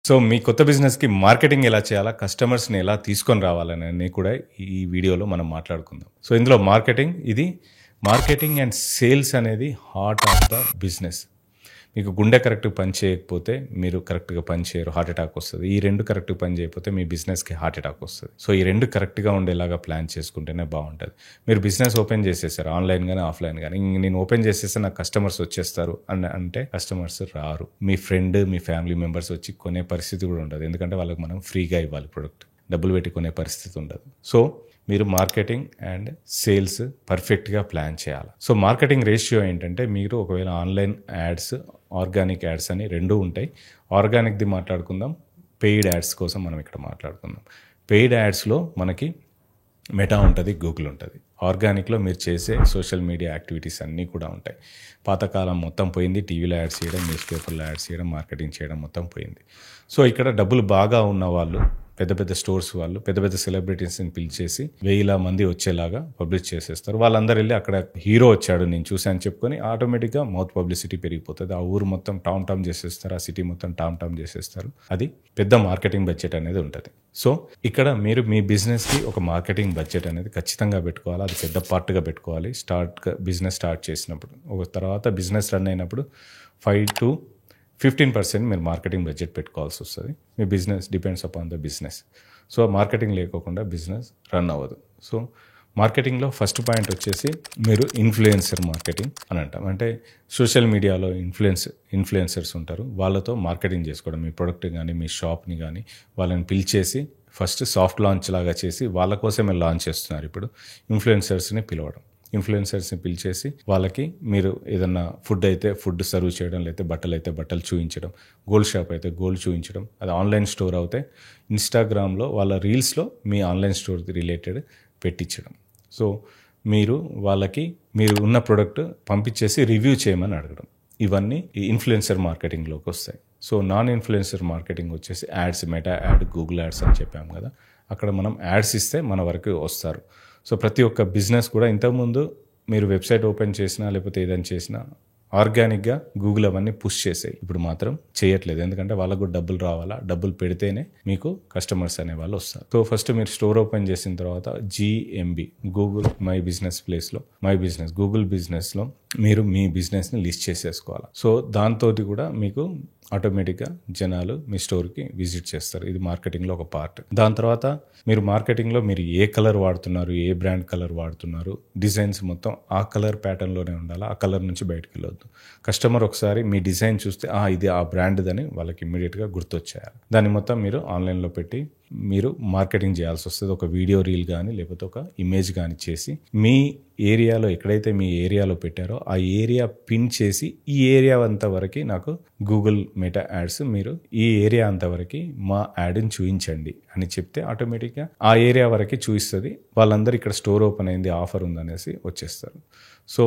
So మీ కొత్త బిజినెస్‌కి marketing ఎలా చేయాలా? కస్టమర్స్‌ని ఎలా తీసుకొని రావాలనని కూడా ఈ వీడియోలో మనం మాట్లాడుకుందాం. సో ఇందులో మార్కెటింగ్ అండ్ సేల్స్ అనేది హార్ట్ ఆఫ్ ద బిజినెస్. మీకు గుండె కరెక్ట్‌గా పని చేయకపోతే మీరు కరెక్ట్‌గా పని చేయరు. హార్ట్ అటాక్ వస్తది. ఈ 2 కరెక్ట్‌గా పని చేయకపోతే మీ బిజినెస్‌కి హార్ట్ అటాక్ వస్తది. సో ఈ 2 కరెక్ట్‌గా ఉండేలాగా ప్లాన్ చేసుకుంటేనే బావుంటది. మీరు బిజినెస్ ఓపెన్ చేసేసారు. ఆన్‌లైన్ గాని, ఆఫ్‌లైన్ గాని. నేను ఓపెన్ చేసేస్తే నాకు కస్టమర్స్ వచ్చేస్తారు అంటే కస్టమర్స్ రారు. మీ ఫ్రెండ్, మీ ఫ్యామిలీ మెంబర్స్ వచ్చి కొనే పరిస్థితి కూడా ఉండదు. ఎందుకంటే వాళ్ళకి మనం ఫ్రీగా ఇవ్వాలి ప్రొడక్ట్. డబ్బులు పెట్టి కొనే పరిస్థితి ఉండదు. సో మీరు మార్కెటింగ్ అండ్ సేల్స్ పర్ఫెక్ట్గా ప్లాన్ చేయాలి. సో మార్కెటింగ్ రేషియో ఏంటంటే మీరు ఒకవేళ ఆన్లైన్ యాడ్స్, ఆర్గానిక్ యాడ్స్ అని రెండు ఉంటాయి. ఆర్గానిక్ది మాట్లాడుకుందాం, పెయిడ్ యాడ్స్ కోసం మనం ఇక్కడ మాట్లాడుకుందాం. పెయిడ్ యాడ్స్లో మనకి మెటా ఉంటుంది, గూగుల్ ఉంటుంది. ఆర్గానిక్లో మీరు చేసే సోషల్ మీడియా యాక్టివిటీస్ అన్నీ కూడా ఉంటాయి. పాతకాలం మొత్తం పోయింది. టీవీలో యాడ్స్ చేయడం, న్యూస్ పేపర్లో యాడ్స్ చేయడం, మార్కెటింగ్ చేయడం మొత్తం పోయింది. సో ఇక్కడ డబ్బులు బాగా ఉన్న వాళ్ళు, పెద్ద పెద్ద స్టోర్స్ వాళ్ళు పెద్ద పెద్ద సెలబ్రిటీస్ని పిలిచేసి 1000 మంది వచ్చేలాగా పబ్లిష్ చేసేస్తారు. వాళ్ళందరూ వెళ్ళి అక్కడ హీరో వచ్చాడు నేను చూశాను చెప్పుకొని ఆటోమేటిక్గా మౌత్ పబ్లిసిటీ పెరిగిపోతుంది. ఆ ఊరు మొత్తం టామ్ చేసేస్తారు, ఆ సిటీ మొత్తం టామ్ చేసేస్తారు. అది పెద్ద మార్కెటింగ్ బడ్జెట్ అనేది ఉంటుంది. సో ఇక్కడ మీరు మీ బిజినెస్కి ఒక మార్కెటింగ్ బడ్జెట్ అనేది ఖచ్చితంగా పెట్టుకోవాలి. అది పెద్ద పార్ట్గా పెట్టుకోవాలి. బిజినెస్ స్టార్ట్ చేసినప్పుడు, ఒక తర్వాత బిజినెస్ రన్ అయినప్పుడు 5 to 15% మీరు మార్కెటింగ్ బడ్జెట్ పెట్టుకోవాల్సి వస్తుంది. మీ business depends upon the business. So marketing లేకోకుండా బిజినెస్ రన్ అవ్వదు. సో మార్కెటింగ్లో ఫస్ట్ పాయింట్ వచ్చేసి మీరు ఇన్ఫ్లుయెన్సర్ మార్కెటింగ్ అని అంటాం. అంటే సోషల్ మీడియాలో ఇన్ఫ్లుయెన్సర్స్ ఉంటారు, వాళ్ళతో మార్కెటింగ్ చేసుకోవడం. మీ ప్రొడక్ట్ కానీ మీ షాప్ని కానీ వాళ్ళని పిలిచేసి ఫస్ట్ సాఫ్ట్ లాంచ్ లాగా చేసి వాళ్ళ కోసమే లాంచ్ చేస్తున్నారు. ఇప్పుడు ఇన్ఫ్లుయెన్సర్స్ని పిలవడం, ఇన్ఫ్లుయెన్సర్స్ని పిలిచేసి వాళ్ళకి మీరు ఏదన్నా ఫుడ్ అయితే ఫుడ్ సర్వ్ చేయడం, లేకపోతే బట్టలు అయితే బట్టలు చూపించడం, గోల్డ్ షాప్ అయితే గోల్డ్ చూపించడం, అది ఆన్లైన్ స్టోర్ అయితే ఇన్స్టాగ్రామ్లో వాళ్ళ రీల్స్లో మీ ఆన్లైన్ స్టోర్ రిలేటెడ్ పెట్టించడం. సో మీరు వాళ్ళకి మీరు ఉన్న ప్రోడక్ట్ పంపించేసి రివ్యూ చేయమని అడగడం. ఇవన్నీ ఈ ఇన్ఫ్లుయెన్సర్ మార్కెటింగ్లోకి వస్తాయి. సో నాన్ ఇన్ఫ్లుయెన్సర్ మార్కెటింగ్ వచ్చేసి ads, meta add, Google ads అని చెప్పాము కదా, అక్కడ మనం యాడ్స్ ఇస్తే మన వరకు వస్తారు. సో ప్రతి ఒక్క బిజినెస్ కూడా ఇంతకుముందు మీరు వెబ్సైట్ ఓపెన్ చేసినా లేకపోతే ఏదైనా చేసినా ఆర్గానిక్గా గూగుల్ అవన్నీ పుష్ చేసాయి. ఇప్పుడు మాత్రం చేయట్లేదు. ఎందుకంటే వాళ్ళకు కూడా డబ్బులు రావాలా, డబ్బులు పెడితేనే మీకు కస్టమర్స్ అనే వాళ్ళు వస్తారు. సో ఫస్ట్ మీరు స్టోర్ ఓపెన్ చేసిన తర్వాత GMB, గూగుల్ మై బిజినెస్ ప్లేస్లో గూగుల్ బిజినెస్లో మీరు మీ బిజినెస్ని లిస్ట్ చేసేసుకోవాలి. సో దాంతో కూడా మీకు ఆటోమేటిక్గా జనాలు మీ స్టోర్కి విజిట్ చేస్తారు. ఇది మార్కెటింగ్లో ఒక పార్ట్. దాని తర్వాత మీరు మార్కెటింగ్లో మీరు ఏ కలర్ వాడుతున్నారు, ఏ బ్రాండ్ కలర్ వాడుతున్నారు, డిజైన్స్ మొత్తం ఆ కలర్ ప్యాటర్న్లోనే ఉండాలి. ఆ కలర్ నుంచి బయటకు వెళ్ళొద్దు. కస్టమర్ ఒకసారి మీ డిజైన్ చూస్తే ఇది ఆ బ్రాండ్దని వాళ్ళకి ఇమ్మీడియట్గా గుర్తొచ్చేయాలి. దాన్ని మొత్తం మీరు ఆన్లైన్లో పెట్టి మీరు మార్కెటింగ్ చేయాల్సి వస్తుంది. ఒక వీడియో రీల్ కానీ లేకపోతే ఒక ఇమేజ్ కానీ చేసి మీ ఏరియాలో ఎక్కడైతే మీ ఏరియాలో పెట్టారో ఆ ఏరియా పిన్ చేసి ఈ ఏరియా అంతవరకు నాకు గూగుల్ మెటా యాడ్స్ మీరు ఈ ఏరియా అంతవరకు మా యాడ్ని చూపించండి అని చెప్తే ఆటోమేటిక్గా ఆ ఏరియా వరకు చూపిస్తుంది. వాళ్ళందరూ ఇక్కడ స్టోర్ ఓపెన్ అయింది, ఆఫర్ ఉందనేసి వచ్చేస్తారు. సో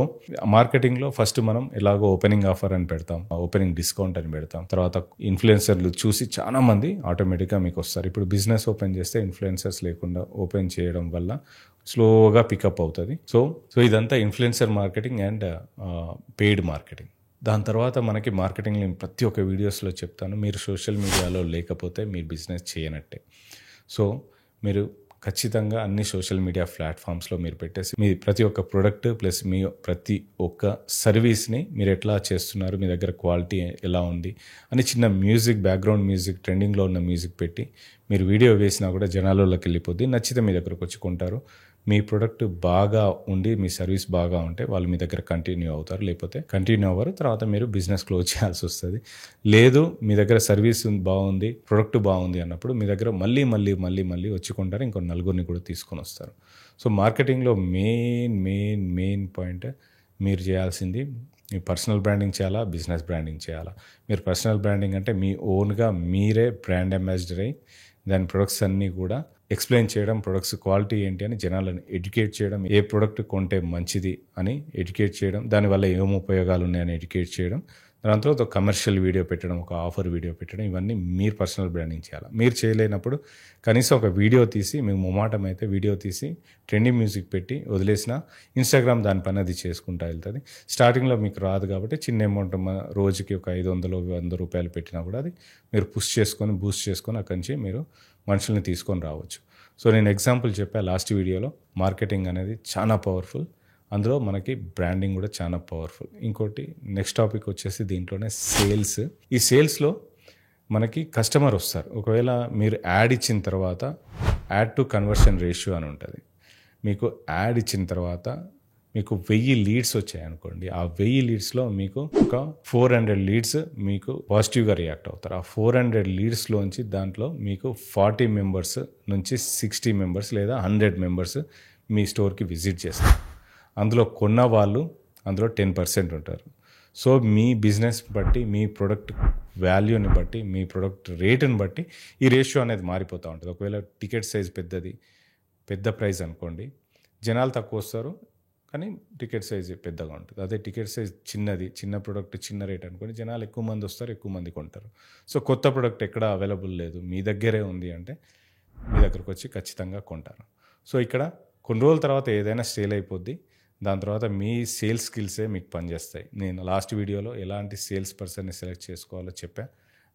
మార్కెటింగ్లో ఫస్ట్ మనం ఎలాగో ఓపెనింగ్ ఆఫర్ అని పెడతాం, ఓపెనింగ్ డిస్కౌంట్ అని పెడతాం. తర్వాత ఇన్ఫ్లుయెన్సర్లు చూసి చాలా మంది ఆటోమేటిక్గా మీకు వస్తారు. ఇప్పుడు బిజినెస్ ఓపెన్ చేస్తే ఇన్ఫ్లుయెన్సర్స్ లేకుండా ఓపెన్ చేయడం వల్ల స్లోగా పికప్ అవుతుంది. సో ఇదంతా influencer marketing and paid marketing. దాని తర్వాత మనకి మార్కెటింగ్ ప్రతి ఒక్క వీడియోస్లో చెప్తాను, మీరు సోషల్ మీడియాలో లేకపోతే మీరు బిజినెస్ చేయనట్టే. సో మీరు ఖచ్చితంగా అన్ని సోషల్ మీడియా ప్లాట్ఫామ్స్లో మీరు పెట్టేసి మీ ప్రతి ఒక్క ప్రోడక్ట్ ప్లస్ మీ ప్రతి ఒక్క సర్వీస్ని మీరు ఎట్లా చేస్తున్నారు, మీ దగ్గర క్వాలిటీ ఎలా ఉంది అని చిన్న మ్యూజిక్, బ్యాక్గ్రౌండ్ మ్యూజిక్, ట్రెండింగ్లో ఉన్న మ్యూజిక్ పెట్టి మీరు వీడియో వేసినా కూడా జనాలలోకి వెళ్ళిపోద్ది. నచ్చితే మీ దగ్గరకు వచ్చి కొంటారు. మీ ప్రోడక్ట్ బాగా ఉండి మీ సర్వీస్ బాగా ఉంటే వాళ్ళు మీ దగ్గర కంటిన్యూ అవుతారు, లేకపోతే కంటిన్యూ అవ్వరు. తర్వాత మీరు బిజినెస్ క్లోజ్ చేయాల్సి వస్తుంది. లేదు మీ దగ్గర సర్వీస్ బాగుంది, ప్రోడక్ట్ బాగుంది అన్నప్పుడు మీ దగ్గర మళ్ళీ వచ్చి కొంటారు. ఇంకో నలుగురిని కూడా తీసుకొని వస్తారు. సో మార్కెటింగ్లో మెయిన్ పాయింట్ మీరు చేయాల్సింది మీ పర్సనల్ బ్రాండింగ్ చేయాలా, బిజినెస్ బ్రాండింగ్ చేయాలా. మీరు పర్సనల్ బ్రాండింగ్ అంటే మీ ఓన్గా మీరే బ్రాండ్ అంబాసిడర్ అయ్యి దాని ప్రొడక్ట్స్ అన్నీ కూడా ఎక్స్ప్లెయిన్ చేయడం, ప్రొడక్ట్స్ క్వాలిటీ ఏంటి అని జనాలను ఎడ్యుకేట్ చేయడం, ఏ ప్రొడక్ట్ కొంటే మంచిది అని ఎడ్యుకేట్ చేయడం, దానివల్ల ఏం ఉపయోగాలు ఉన్నాయని ఎడ్యుకేట్ చేయడం. దాని తర్వాత ఒక కమర్షియల్ వీడియో పెట్టడం, ఒక ఆఫర్ వీడియో పెట్టడం, ఇవన్నీ మీరు పర్సనల్ బ్రాండింగ్ చేయాలి. మీరు చేయలేనప్పుడు కనీసం ఒక వీడియో తీసి, మీకు మొమాటం అయితే వీడియో తీసి ట్రెండింగ్ మ్యూజిక్ పెట్టి వదిలేసిన ఇన్స్టాగ్రామ్ దాని పని అది చేసుకుంటూ వెళ్తుంది. స్టార్టింగ్లో మీకు రాదు కాబట్టి చిన్న అమౌంట్ రోజుకి ఒక 500-100 రూపాయలు పెట్టినా కూడా అది మీరు బూస్ట్ చేసుకొని అక్కడి నుంచి మీరు మనుషుల్ని తీసుకొని రావచ్చు. సో నేను ఎగ్జాంపుల్ చెప్పా లాస్ట్ వీడియోలో. మార్కెటింగ్ అనేది చాలా పవర్ఫుల్, అందులో మనకి బ్రాండింగ్ కూడా చాలా పవర్ఫుల్. ఇంకోటి నెక్స్ట్ టాపిక్ వచ్చేసి దీంట్లోనే సేల్స్. ఈ సేల్స్లో మనకి కస్టమర్ వస్తారు. ఒకవేళ మీరు యాడ్ ఇచ్చిన తర్వాత యాడ్ టు కన్వర్షన్ రేషియో అని ఉంటుంది. మీకు యాడ్ ఇచ్చిన తర్వాత మీకు 1000 లీడ్స్ వచ్చాయనుకోండి, ఆ 1000 లీడ్స్లో మీకు ఒక 400 లీడ్స్ మీకు పాజిటివ్గా రియాక్ట్ అవుతారు. ఆ 400 లీడ్స్లోంచి దాంట్లో మీకు 40 మెంబర్స్ నుంచి 60 మెంబర్స్ లేదా 100 మెంబర్స్ మీ స్టోర్కి విజిట్ చేస్తారు. అందులో కొన్న వాళ్ళు అందులో 10% ఉంటారు. సో మీ బిజినెస్ బట్టి, మీ ప్రొడక్ట్ వాల్యూని బట్టి, మీ ప్రొడక్ట్ రేటుని బట్టి ఈ రేషియో అనేది మారిపోతూ ఉంటుంది. ఒకవేళ టికెట్ సైజ్ పెద్ద ప్రైస్ అనుకోండి, జనాలు తక్కువ వస్తారు కానీ టికెట్ సైజ్ పెద్దగా ఉంటుంది. అదే టికెట్ సైజ్ చిన్న ప్రొడక్ట్ చిన్న రేట్ అనుకోండి, జనాలు ఎక్కువ మంది వస్తారు, ఎక్కువ మంది కొంటారు. సో కొత్త ప్రొడక్ట్ ఎక్కడ అవైలబుల్ లేదు, మీ దగ్గరే ఉంది అంటే మీ దగ్గరకు వచ్చి ఖచ్చితంగా కొంటారు. సో ఇక్కడ కొన్ని రోజుల తర్వాత ఏదైనా సేల్ అయిపోద్ది. దాని తర్వాత మీ సేల్స్ స్కిల్సే మీకు పనిచేస్తాయి. నేను లాస్ట్ వీడియోలో ఎలాంటి సేల్స్ పర్సన్ని సెలెక్ట్ చేసుకోవాలో చెప్పా.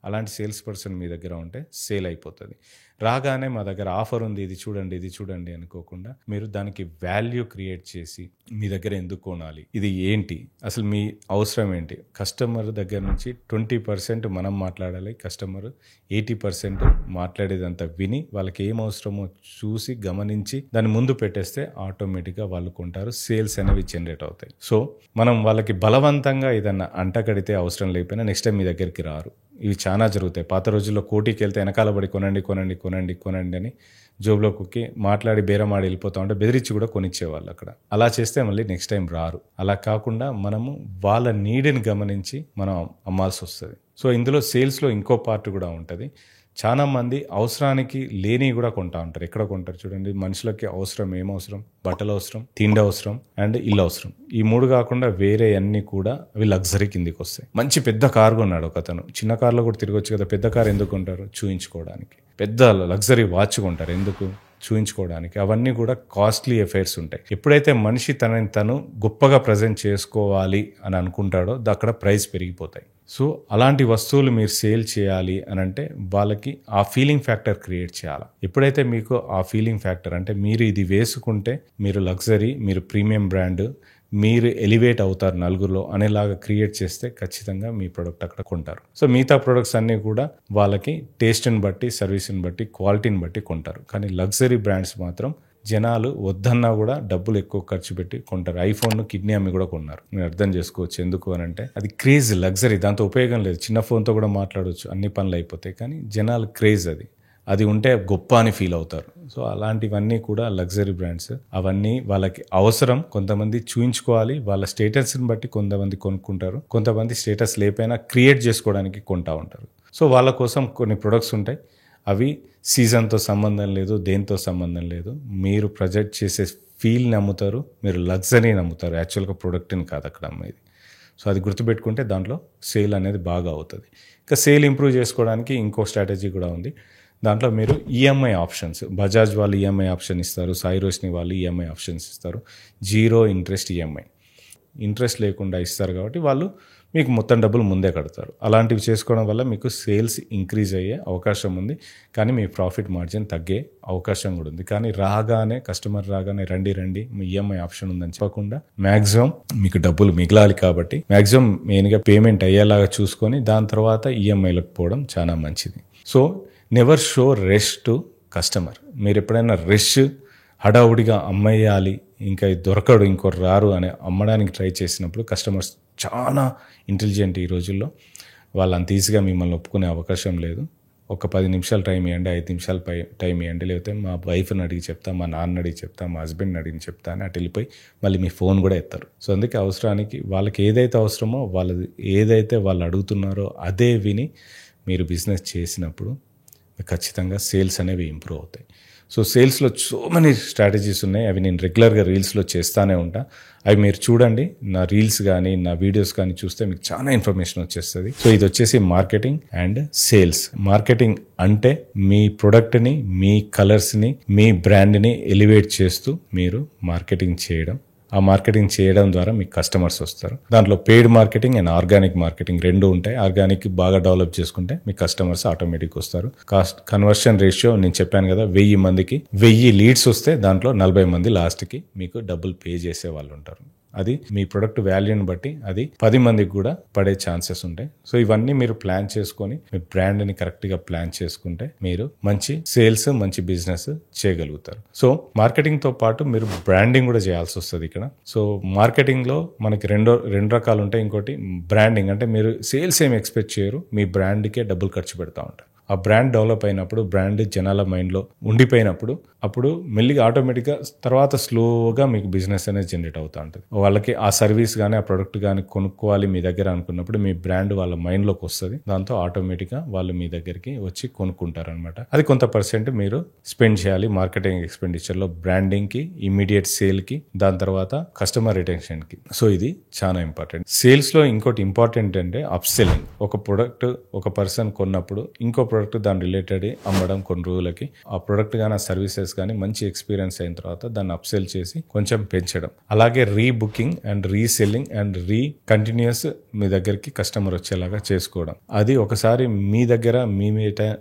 అలాంటి సేల్స్ పర్సన్ మీ దగ్గర ఉంటే సేల్ అయిపోతుంది. రాగానే మా దగ్గర ఆఫర్ ఉంది, ఇది చూడండి అనుకోకుండా మీరు దానికి వాల్యూ క్రియేట్ చేసి మీ దగ్గర ఎందుకు కొనాలి, ఇది ఏంటి, అసలు మీ అవసరం ఏంటి, కస్టమర్ దగ్గర నుంచి 20% మనం మాట్లాడాలి. కస్టమర్ 80% మాట్లాడేదంతా విని వాళ్ళకి ఏం అవసరమో చూసి గమనించి దాన్ని ముందు పెట్టేస్తే ఆటోమేటిక్గా వాళ్ళు కొంటారు. సేల్స్ అనేవి జనరేట్ అవుతాయి. సో మనం వాళ్ళకి బలవంతంగా ఏదన్నా అంటకడితే అవసరం లేకపోయినా నెక్స్ట్ టైం మీ దగ్గరికి రారు. ఇవి చాలా జరుగుతాయి. పాత రోజుల్లో కోటికి వెళ్తే వెనకాల పడి కొనండి అని జోబులో కుక్కి మాట్లాడి బేరమాడి వెళ్ళిపోతా ఉంటే బెదిరించి కూడా కొనిచ్చేవాళ్ళు అక్కడ. అలా చేస్తే మళ్ళీ నెక్స్ట్ టైం రారు. అలా కాకుండా మనము వాళ్ళ నీడ్ని గమనించి మనం అమ్మాల్సి వస్తుంది. సో ఇందులో సేల్స్లో ఇంకో పార్ట్ కూడా ఉంటుంది. చాలా మంది అవసరానికి లేని కూడా కొంటా ఉంటారు. ఎక్కడ కొంటారు చూడండి, మనుషులకి అవసరం, ఏమవసరం, బట్టలు అవసరం, తిండి అవసరం అండ్ ఇల్లు అవసరం. ఈ 3 కాకుండా వేరే అన్ని కూడా అవి లగ్జరీ కిందికి వస్తాయి. మంచి పెద్ద కారు కొన్నాడు ఒకతను, చిన్న కార్లో కూడా తిరగొచ్చు కదా. పెద్ద కారు ఎందుకు కొంటారు? చూయించుకోవడానికి. పెద్ద లగ్జరీ వాచ్ కొంటారు ఎందుకు? చూయించుకోవడానికి. అవన్నీ కూడా కాస్ట్లీ అఫైర్స్ ఉంటాయి. ఎప్పుడైతే మనిషి తనని తను గొప్పగా ప్రజెంట్ చేసుకోవాలి అని అనుకుంటాడో అక్కడ ప్రైస్ పెరిగిపోతాయి. సో అలాంటి వస్తువులు మీరు సేల్ చేయాలి అని అంటే వాళ్ళకి ఆ ఫీలింగ్ ఫ్యాక్టర్ క్రియేట్ చేయాలి. ఎప్పుడైతే మీకు ఆ ఫీలింగ్ ఫ్యాక్టర్ అంటే మీరు ఇది వేసుకుంటే మీరు లగ్జరీ, మీరు ప్రీమియం బ్రాండ్, మీరు ఎలివేట్ అవుతారు నలుగురిలో అనేలాగా క్రియేట్ చేస్తే ఖచ్చితంగా మీ ప్రొడక్ట్ అక్కడ కొంటారు. సో మిగతా ప్రొడక్ట్స్ అన్నీ కూడా వాళ్ళకి టేస్ట్ని బట్టి, సర్వీస్ని బట్టి, క్వాలిటీని బట్టి కొంటారు. కానీ లగ్జరీ బ్రాండ్స్ మాత్రం జనాలు వద్దన్నా కూడా డబ్బులు ఎక్కువ ఖర్చు పెట్టి కొంటారు. ఐఫోన్ కిడ్నీ అమ్మి కూడా కొన్నారు. మీరు అర్థం చేసుకోవచ్చు ఎందుకు అని అంటే అది క్రేజ్, లగ్జరీ, దాంతో ఉపయోగం లేదు. చిన్న ఫోన్తో కూడా మాట్లాడవచ్చు, అన్ని పనులు అయిపోతాయి. కానీ జనాలు క్రేజ్, అది ఉంటే గొప్ప అని ఫీల్ అవుతారు. సో అలాంటివన్నీ కూడా లగ్జరీ బ్రాండ్స్. అవన్నీ వాళ్ళకి అవసరం. కొంతమంది చూయించుకోవాలి, వాళ్ళ స్టేటస్ని బట్టి కొంతమంది కొనుక్కుంటారు. కొంతమంది స్టేటస్ లేకపోయినా క్రియేట్ చేసుకోవడానికి కొంటా ఉంటారు. సో వాళ్ళ కోసం కొన్ని ప్రొడక్ట్స్ ఉంటాయి. అవి సీజన్తో సంబంధం లేదు, దేంతో సంబంధం లేదు. మీరు ప్రొజెక్ట్ చేసే ఫీల్ని అమ్ముతారు, మీరు లగ్జరీని అమ్ముతారు, యాక్చువల్గా ప్రొడక్ట్ని కాదు అక్కడ అమ్మేది. సో అది గుర్తుపెట్టుకుంటే దాంట్లో సేల్ అనేది బాగా అవుతుంది. ఇంకా సేల్ ఇంప్రూవ్ చేసుకోవడానికి ఇంకో స్ట్రాటజీ కూడా ఉంది. దాంట్లో మీరు ఈఎంఐ ఆప్షన్స్, బజాజ్ వాళ్ళు ఈఎంఐ ఆప్షన్ ఇస్తారు, సాయి రోష్ని వాళ్ళు ఈఎంఐ ఆప్షన్స్ ఇస్తారు. 0 ఇంట్రెస్ట్ ఈఎంఐ, ఇంట్రెస్ట్ లేకుండా ఇస్తారు కాబట్టి వాళ్ళు మీకు మొత్తం డబ్బులు ముందే కడతారు. అలాంటివి చేసుకోవడం వల్ల మీకు సేల్స్ ఇంక్రీజ్ అయ్యే అవకాశం ఉంది. కానీ మీ ప్రాఫిట్ మార్జిన్ తగ్గే అవకాశం కూడా ఉంది. కానీ కస్టమర్ రాగానే రండి మీ ఈఎంఐ ఆప్షన్ ఉందని చెప్పకుండా మ్యాక్సిమం మీకు డబ్బులు మిగలాలి కాబట్టి మ్యాక్సిమం మెయిన్గా పేమెంట్ అయ్యేలాగా చూసుకొని దాని తర్వాత ఈఎంఐలకు పోవడం చాలా మంచిది. So never show rush to customer. మీరు ఎప్పుడైనా రష్ హడావుడిగా అమ్మేయాలి, ఇంకా దొరకడు, ఇంకోరు రారు అని అమ్మడానికి ట్రై చేసినప్పుడు కస్టమర్స్ చాలా ఇంటెలిజెంట్ ఈ రోజుల్లో. వాళ్ళు అంత ఈజీగా మిమ్మల్ని ఒప్పుకునే అవకాశం లేదు. ఒక 10 నిమిషాలు టైం ఇవ్వండి, 5 నిమిషాలు టైం ఇవ్వండి, లేకపోతే మా వైఫ్ని అడిగి చెప్తా, మా నాన్న అడిగి చెప్తా, మా హస్బెండ్ని అడిగి చెప్తా అని అటు వెళ్ళిపోయి మళ్ళీ మీ ఫోన్ కూడా ఎత్తారు. సో అందుకే అవసరానికి వాళ్ళకి ఏదైతే అవసరమో వాళ్ళు అడుగుతున్నారో అదే విని మీరు బిజినెస్ చేసినప్పుడు ఖచ్చితంగా సేల్స్ అనేవి ఇంప్రూవ్ అవుతాయి. సో సేల్స్లో సో మెనీ స్ట్రాటజీస్ ఉన్నాయి. అవి నేను రెగ్యులర్గా రీల్స్లో చేస్తానే ఉంటా. అవి మీరు చూడండి, నా రీల్స్ కానీ నా వీడియోస్ కానీ చూస్తే మీకు చాలా ఇన్ఫర్మేషన్ వచ్చేస్తుంది. సో ఇది వచ్చేసి మార్కెటింగ్ అండ్ సేల్స్. మార్కెటింగ్ అంటే మీ ప్రొడక్ట్ని, మీ కలర్స్ని, మీ బ్రాండ్ని ఎలివేట్ చేస్తూ మీరు మార్కెటింగ్ చేయడం. ఆ మార్కెటింగ్ చేయడం ద్వారా మీకు కస్టమర్స్ వస్తారు. దాంట్లో paid marketing and organic marketing రెండు ఉంటాయి. ఆర్గానిక్ బాగా డెవలప్ చేసుకుంటే మీ కస్టమర్స్ ఆటోమేటిక్ వస్తారు. కన్వర్షన్ రేషియో నేను చెప్పాను కదా, 1000 మందికి 1000 లీడ్స్ వస్తే దాంట్లో 40 మంది లాస్ట్కి మీకు డబ్బులు పే చేసే వాళ్ళు ఉంటారు. అది మీ ప్రొడక్ట్ వాల్యూని బట్టి అది 10 మందికి కూడా పడే ఛాన్సెస్ ఉంటాయి. సో ఇవన్నీ మీరు ప్లాన్ చేసుకొని మీ బ్రాండ్ని కరెక్ట్గా ప్లాన్ చేసుకుంటే మీరు మంచి సేల్స్, మంచి బిజినెస్ చేయగలుగుతారు. సో మార్కెటింగ్తో పాటు మీరు బ్రాండింగ్ కూడా చేయాల్సి వస్తుంది ఇక్కడ. సో మార్కెటింగ్లో మనకి రెండు రకాలు ఉంటాయి. ఇంకోటి బ్రాండింగ్, అంటే మీరు సేల్స్ ఏం ఎక్స్పెక్ట్ చేయరు, మీ బ్రాండ్కే డబ్బులు ఖర్చు పెడతా ఉంటారు. ఆ బ్రాండ్ డెవలప్ అయినప్పుడు, బ్రాండ్ జనాల మైండ్లో ఉండిపోయినప్పుడు, అప్పుడు మెల్లిగా ఆటోమేటిక్గా తర్వాత స్లోగా మీకు బిజినెస్ అనేది జనరేట్ అవుతూ ఉంటుంది. వాళ్ళకి ఆ సర్వీస్ కానీ ఆ ప్రొడక్ట్ కానీ కొనుక్కోవాలి మీ దగ్గర అనుకున్నప్పుడు మీ బ్రాండ్ వాళ్ళ మైండ్లోకి వస్తుంది. దాంతో ఆటోమేటిక్గా వాళ్ళు మీ దగ్గరికి వచ్చి కొనుక్కుంటారు అనమాట. అది కొంత పర్సెంట్ మీరు స్పెండ్ చేయాలి మార్కెటింగ్ ఎక్స్పెండిచర్లో, బ్రాండింగ్కి, ఇమీడియట్ సేల్కి, దాని తర్వాత కస్టమర్ రిటెన్షన్కి. సో ఇది చాలా ఇంపార్టెంట్. సేల్స్లో ఇంకోటి ఇంపార్టెంట్ అంటే అప్ సెల్లింగ్. ఒక ప్రొడక్ట్ ఒక పర్సన్ కొన్నప్పుడు ఇంకో ప్రొడక్ట్ దాని రిలేటెడ్ అమ్మడం కొన్ని రోజులకి. ఆ ప్రొడక్ట్ కానీ ఆ సర్వీసెస్ కానీ మంచి ఎక్స్పీరియన్స్ అయిన తర్వాత దాన్ని అప్సెల్ చేసి కొంచెం పెంచడం. అలాగే rebooking and reselling and continues మీ దగ్గరికి కస్టమర్ వచ్చేలాగా చేసుకోవడం. అది ఒకసారి మీ దగ్గర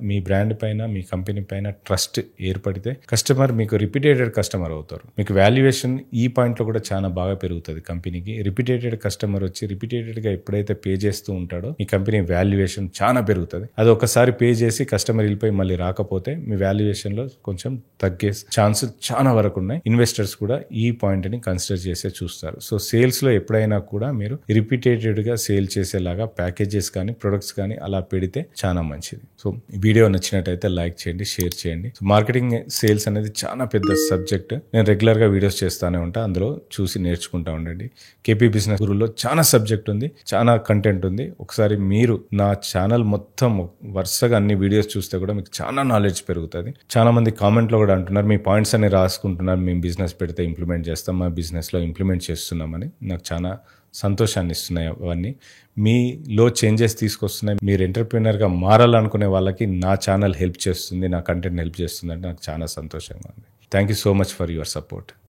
మీ బ్రాండ్ పైన, మీ కంపెనీ పైన ట్రస్ట్ ఏర్పడితే కస్టమర్ మీకు రిపీటెడ్ కస్టమర్ అవుతారు. మీకు వాల్యుయేషన్ ఈ పాయింట్లో కూడా చాలా బాగా పెరుగుతుంది కంపెనీకి. రిపీటెడ్ కస్టమర్ వచ్చి రిపీటెడ్గా ఎప్పుడైతే పే చేస్తూ ఉంటాడో మీ కంపెనీ వాల్యుయేషన్ చాలా పెరుగుతుంది. అది ఒకసారి పే చేసి కస్టమర్ వెళ్ళిపోయి మళ్ళీ రాకపోతే మీ వాల్యుయేషన్లో కొంచెం తగ్గే ఛాన్స్ చాలా వరకు ఉన్నాయి. ఇన్వెస్టర్స్ కూడా ఈ పాయింట్ ని కన్సిడర్ చేసే చూస్తారు. సో సేల్స్ లో ఎప్పుడైనా కూడా మీరు రిపీటెడ్ గా సేల్ చేసేలాగా ప్యాకేజెస్ కానీ ప్రొడక్ట్స్ కానీ అలా పెడితే చాలా మంచిది. సో ఈ వీడియో నచ్చినట్టయితే లైక్ చేయండి, షేర్ చేయండి. సో మార్కెటింగ్ సేల్స్ అనేది చాలా పెద్ద సబ్జెక్ట్. నేను రెగ్యులర్ గా వీడియోస్ చేస్తానే ఉంటా, అందులో చూసి నేర్చుకుంటా ఉండండి. కేపీ బిజినెస్ గురులో చాలా సబ్జెక్ట్ ఉంది, చాలా కంటెంట్ ఉంది. ఒకసారి మీరు నా ఛానల్ మొత్తం వరుసగా అన్ని వీడియోస్ చూస్తే కూడా మీకు చాలా నాలెడ్జ్ పెరుగుతుంది. చాలా మంది కామెంట్లో కూడా అంటున్నారు, మీ పాయింట్స్ అన్ని రాసుకుంటున్నారు, మేము బిజినెస్ పెడితే ఇంప్లిమెంట్ చేస్తాం, మా బిజినెస్లో ఇంప్లిమెంట్ చేస్తున్నామని. నాకు చాలా సంతోషాన్ని ఇస్తున్నాయి అవన్నీ. మీలో చేంజెస్ తీసుకొస్తున్నాయి. మీరు ఎంటర్‌ప్రెన్యూర్‌గా మారాలనుకునే వాళ్ళకి నా ఛానల్ హెల్ప్ చేస్తుంది, నా కంటెంట్ హెల్ప్ చేస్తుంది అంటే నాకు చాలా సంతోషంగా ఉంది. Thank you so much for your support.